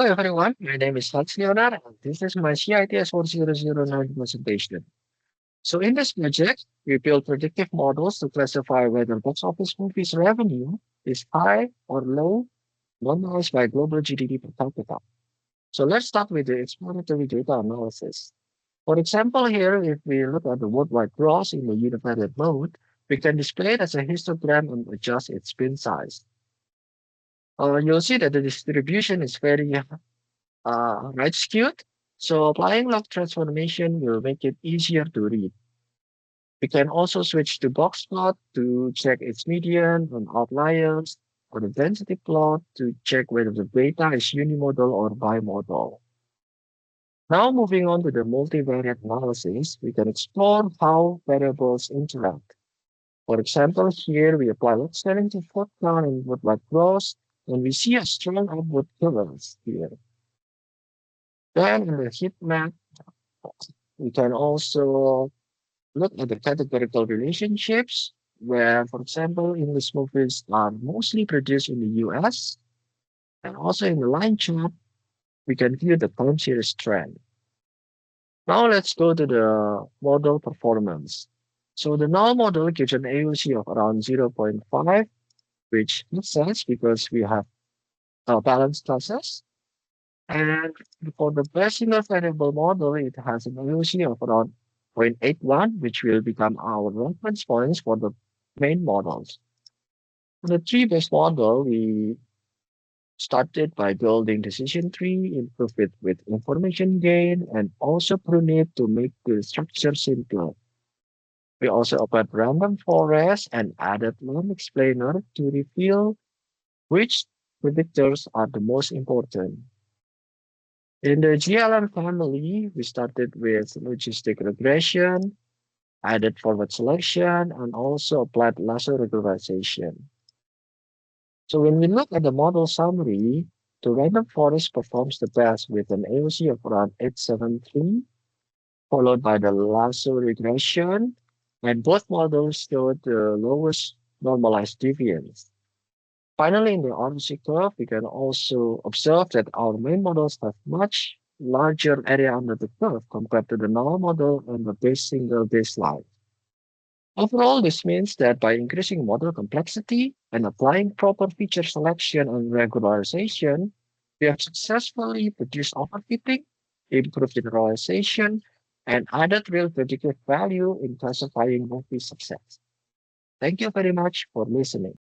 Hello everyone, my name is Leonard and this is my CITS4009 presentation. So in this project, we build predictive models to classify whether box office movies revenue is high or low, normalized by global GDP per capita. So let's start with the exploratory data analysis. For example, here, if we look at the worldwide gross in the unified mode, we can display it as a histogram and adjust its bin size. You'll see that the distribution is very right skewed. So applying log transformation will make it easier to read. We can also switch to box plot to check its median and outliers, or the density plot to check whether the data is unimodal or bimodal. Now moving on to the multivariate analysis, we can explore how variables interact. For example, here we apply log scaling to foot count and worldwide gross, and we see a strong upward curve here. Then in the heat map, we can also look at the categorical relationships, where, for example, English movies are mostly produced in the US. And also in the line chart, we can view the time series trend. Now let's go to the model performance. So the null model gives an AUC of around zero point 0.5, which makes sense because we have balanced classes. And for the best single variable model, it has an AUC of around 0.81, which will become our reference points for the main models. For the tree-based model, we started by building decision tree, improve it with information gain, and also prune it to make the structure simpler. We also applied random forest and added one explainer to reveal which predictors are the most important. In the GLM family, we started with logistic regression, added forward selection, and also applied lasso regularization. So when we look at the model summary, the random forest performs the best with an AOC of around 873, followed by the lasso regression, and both models showed the lowest normalized deviance. Finally, in the ROC curve, we can also observe that our main models have much larger area under the curve compared to the null model and the base single baseline. Overall, this means that by increasing model complexity and applying proper feature selection and regularization, we have successfully reduced overfitting, improved generalization, and added real predictive value in classifying movie success. Thank you very much for listening.